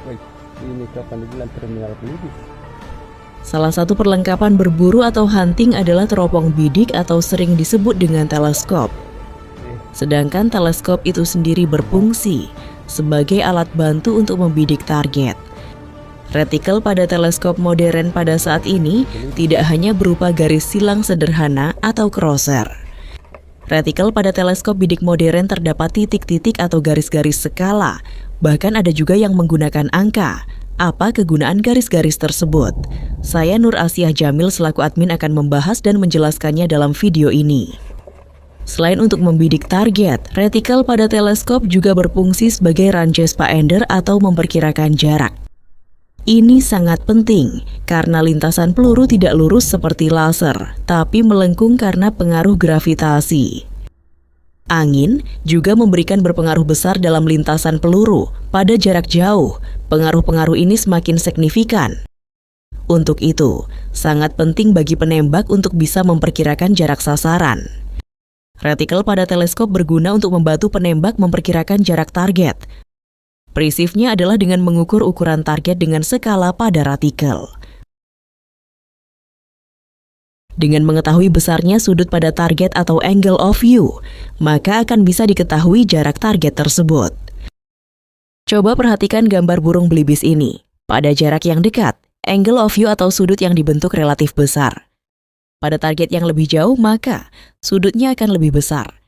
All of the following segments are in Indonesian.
Wih, ini kapan dibilang terminal peluru? Salah satu perlengkapan berburu atau hunting adalah teropong bidik atau sering disebut dengan teleskop. Sedangkan teleskop itu sendiri berfungsi sebagai alat bantu untuk membidik target. Retikel pada teleskop modern pada saat ini tidak hanya berupa garis silang sederhana atau crosser. Retikel pada teleskop bidik modern terdapat titik-titik atau garis-garis skala, bahkan ada juga yang menggunakan angka. Apa kegunaan garis-garis tersebut? Saya Nur Asiah Jamil selaku admin akan membahas dan menjelaskannya dalam video ini. Selain untuk membidik target, retikel pada teleskop juga berfungsi sebagai range finder atau memperkirakan jarak. Ini sangat penting karena lintasan peluru tidak lurus seperti laser, tapi melengkung karena pengaruh gravitasi. Angin juga memberikan berpengaruh besar dalam lintasan peluru pada jarak jauh. Pengaruh-pengaruh ini semakin signifikan. Untuk itu, sangat penting bagi penembak untuk bisa memperkirakan jarak sasaran. Retikel pada teleskop berguna untuk membantu penembak memperkirakan jarak target. Prinsipnya adalah dengan mengukur ukuran target dengan skala pada retikel. Dengan mengetahui besarnya sudut pada target atau angle of view, maka akan bisa diketahui jarak target tersebut. Coba perhatikan gambar burung belibis ini. Pada jarak yang dekat, angle of view atau sudut yang dibentuk relatif besar. Pada target yang lebih jauh, maka sudutnya akan lebih besar.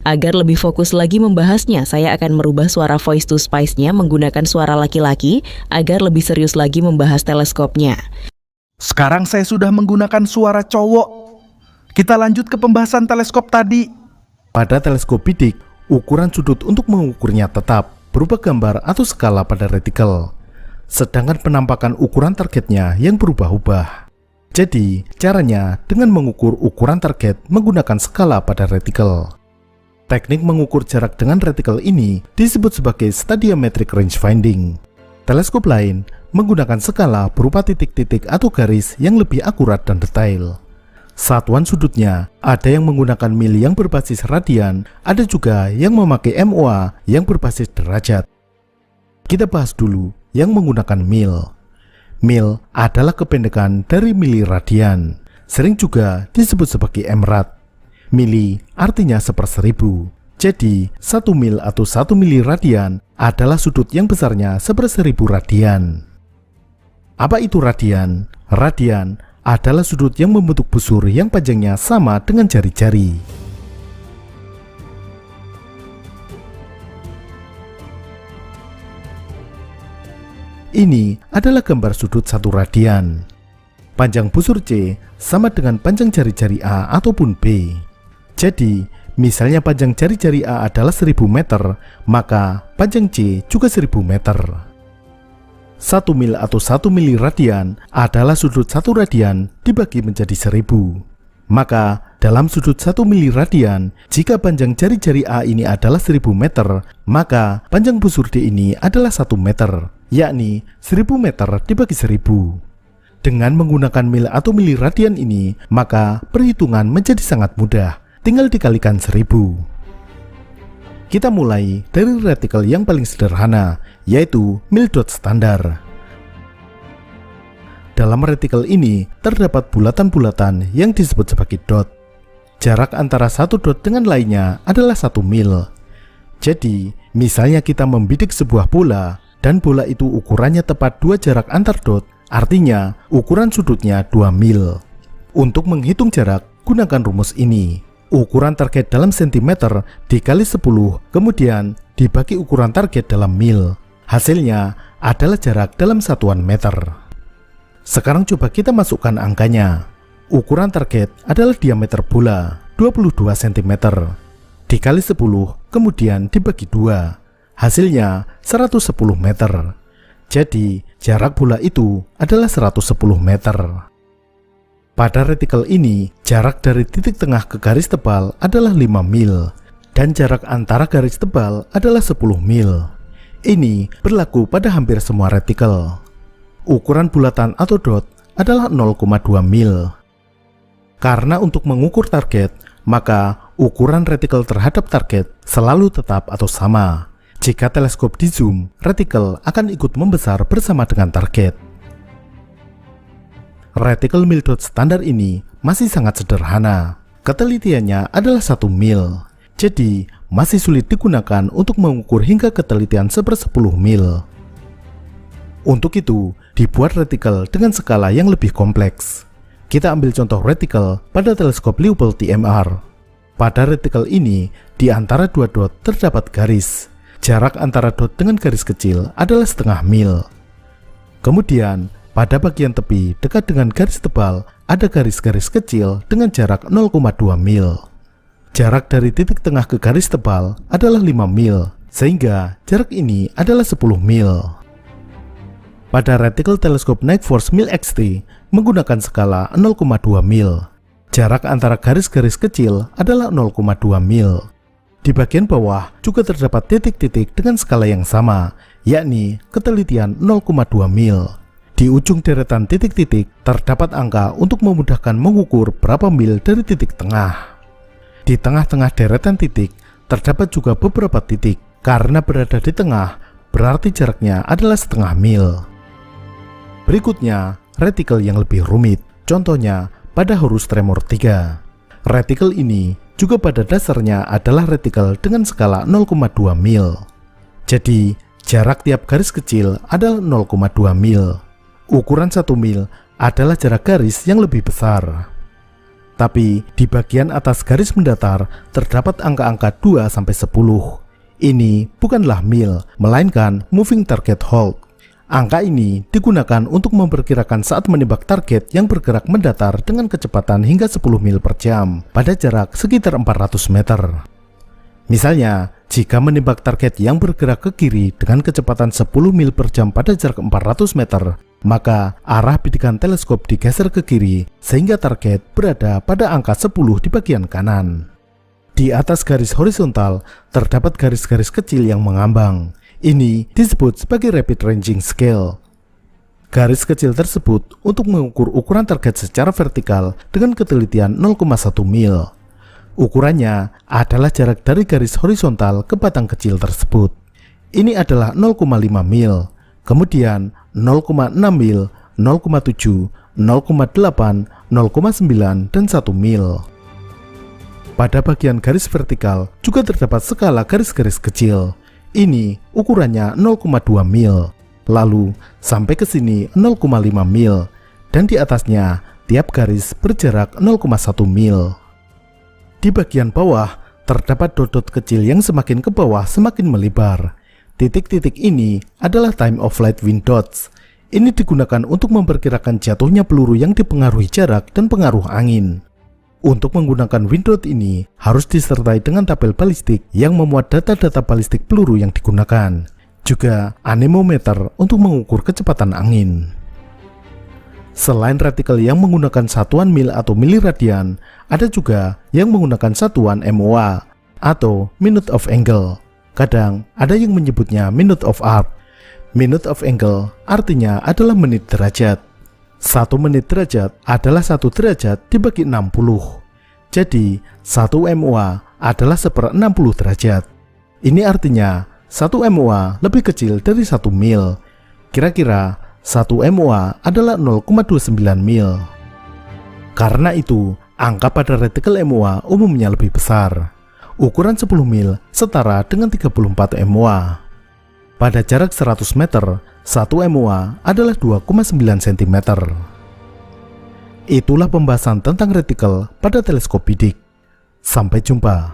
Agar lebih fokus lagi membahasnya, saya akan merubah suara voice to spice-nya menggunakan suara laki-laki agar lebih serius lagi membahas teleskopnya. Sekarang saya sudah menggunakan suara cowok. Kita lanjut ke pembahasan teleskop tadi. Pada teleskop bidik, ukuran sudut untuk mengukurnya tetap berupa gambar atau skala pada retikel. Sedangkan penampakan ukuran targetnya yang berubah-ubah. Jadi, caranya dengan mengukur ukuran target menggunakan skala pada retikel. Teknik mengukur jarak dengan retikel ini disebut sebagai stadiometric range finding. Teleskop lain menggunakan skala berupa titik-titik atau garis yang lebih akurat dan detail. Satuan sudutnya ada yang menggunakan mil yang berbasis radian, ada juga yang memakai MOA yang berbasis derajat. Kita bahas dulu yang menggunakan mil. Mil adalah kependekan dari miliradian, sering juga disebut sebagai emrad. Mili artinya 1/1000. Jadi, 1 mil atau 1 miliradian adalah sudut yang besarnya 1/1000 radian. Apa itu radian? Radian adalah sudut yang membentuk busur yang panjangnya sama dengan jari-jari. Ini adalah gambar sudut 1 radian. Panjang busur C sama dengan panjang jari-jari A ataupun B. Jadi, misalnya panjang jari-jari A adalah 1000 meter, maka panjang C juga 1000 meter. 1 mil atau 1 miliradian adalah sudut 1 radian dibagi menjadi 1000. Maka, dalam sudut 1 miliradian, jika panjang jari-jari A ini adalah 1000 meter, maka panjang busur D ini adalah 1 meter, yakni 1000 meter dibagi 1000. Dengan menggunakan mil atau miliradian ini, maka perhitungan menjadi sangat mudah. Tinggal dikalikan 1000. Kita mulai dari retikel yang paling sederhana, yaitu mil dot standar. Dalam retikel ini terdapat bulatan-bulatan yang disebut sebagai dot. Jarak antara satu dot dengan lainnya adalah 1 mil. Jadi, misalnya kita membidik sebuah bola dan bola itu ukurannya tepat 2 jarak antar dot, artinya ukuran sudutnya 2 mil. Untuk menghitung jarak, gunakan rumus ini. Ukuran target dalam sentimeter dikali 10, kemudian dibagi ukuran target dalam mil. Hasilnya adalah jarak dalam satuan meter. Sekarang coba kita masukkan angkanya. Ukuran target adalah diameter bola, 22 cm. Dikali 10, kemudian dibagi 2. Hasilnya 110 meter. Jadi, jarak bola itu adalah 110 meter. Pada retikel ini, jarak dari titik tengah ke garis tebal adalah 5 mil, dan jarak antara garis tebal adalah 10 mil. Ini berlaku pada hampir semua retikel. Ukuran bulatan atau dot adalah 0,2 mil. Karena untuk mengukur target, maka ukuran retikel terhadap target selalu tetap atau sama. Jika teleskop di zoom, retikel akan ikut membesar bersama dengan target. Reticle mil dot standar ini masih sangat sederhana. Ketelitiannya adalah 1 mil. Jadi, masih sulit digunakan untuk mengukur hingga ketelitian 1/10 mil. Untuk itu, dibuat reticle dengan skala yang lebih kompleks. Kita ambil contoh reticle pada teleskop Leupold TMR. Pada reticle ini, di antara dua dot terdapat garis. Jarak antara dot dengan garis kecil adalah 0,5 mil. Kemudian, pada bagian tepi dekat dengan garis tebal, ada garis-garis kecil dengan jarak 0,2 mil. Jarak dari titik tengah ke garis tebal adalah 5 mil, sehingga jarak ini adalah 10 mil. Pada reticle teleskop Nightforce MIL-XT menggunakan skala 0,2 mil. Jarak antara garis-garis kecil adalah 0,2 mil. Di bagian bawah juga terdapat titik-titik dengan skala yang sama, yakni ketelitian 0,2 mil. Di ujung deretan titik-titik terdapat angka untuk memudahkan mengukur berapa mil dari titik tengah. Di tengah-tengah deretan titik terdapat juga beberapa titik. Karena berada di tengah, berarti jaraknya adalah 0,5 mil. Berikutnya, reticle yang lebih rumit. Contohnya pada Horus Tremor 3. Reticle ini juga pada dasarnya adalah reticle dengan skala 0,2 mil. Jadi, jarak tiap garis kecil adalah 0,2 mil. Ukuran 1 mil adalah jarak garis yang lebih besar. Tapi di bagian atas garis mendatar terdapat angka-angka 2-10. Ini bukanlah mil, melainkan moving target hold. Angka ini digunakan untuk memperkirakan saat menembak target yang bergerak mendatar dengan kecepatan hingga 10 mil per jam pada jarak sekitar 400 meter. Misalnya, jika menembak target yang bergerak ke kiri dengan kecepatan 10 mil per jam pada jarak 400 meter, maka arah bidikan teleskop digeser ke kiri sehingga target berada pada angka 10 di bagian kanan. Di atas garis horizontal terdapat garis-garis kecil yang mengambang. Ini disebut sebagai rapid ranging scale. Garis kecil tersebut untuk mengukur ukuran target secara vertikal dengan ketelitian 0,1 mil. Ukurannya adalah jarak dari garis horizontal ke batang kecil tersebut. Ini adalah 0,5 mil. Kemudian 0,6 mil, 0,7, 0,8, 0,9, dan 1 mil. Pada bagian garis vertikal juga terdapat skala garis-garis kecil. Ini ukurannya 0,2 mil. Lalu sampai ke sini 0,5 mil. Dan di atasnya tiap garis berjarak 0,1 mil. Di bagian bawah terdapat dot-dot kecil yang semakin ke bawah semakin melebar. Titik-titik ini adalah time of flight wind dots. Ini digunakan untuk memperkirakan jatuhnya peluru yang dipengaruhi jarak dan pengaruh angin. Untuk menggunakan wind dot ini harus disertai dengan tabel balistik yang memuat data-data balistik peluru yang digunakan. Juga anemometer untuk mengukur kecepatan angin. Selain reticle yang menggunakan satuan mil atau miliradian, ada juga yang menggunakan satuan MOA atau minute of angle. Kadang ada yang menyebutnya minute of arc. Minute of angle artinya adalah menit derajat. 1 menit derajat adalah 1 derajat dibagi 60. Jadi 1 MOA adalah 1/60 derajat. Ini artinya 1 MOA lebih kecil dari 1 mil. Kira-kira 1 MOA adalah 0,29 mil. Karena itu, angka pada reticle MOA umumnya lebih besar. Ukuran 10 mil setara dengan 34 MOA. Pada jarak 100 meter, 1 MOA adalah 2,9 cm. Itulah pembahasan tentang reticle pada teleskop bidik. Sampai jumpa.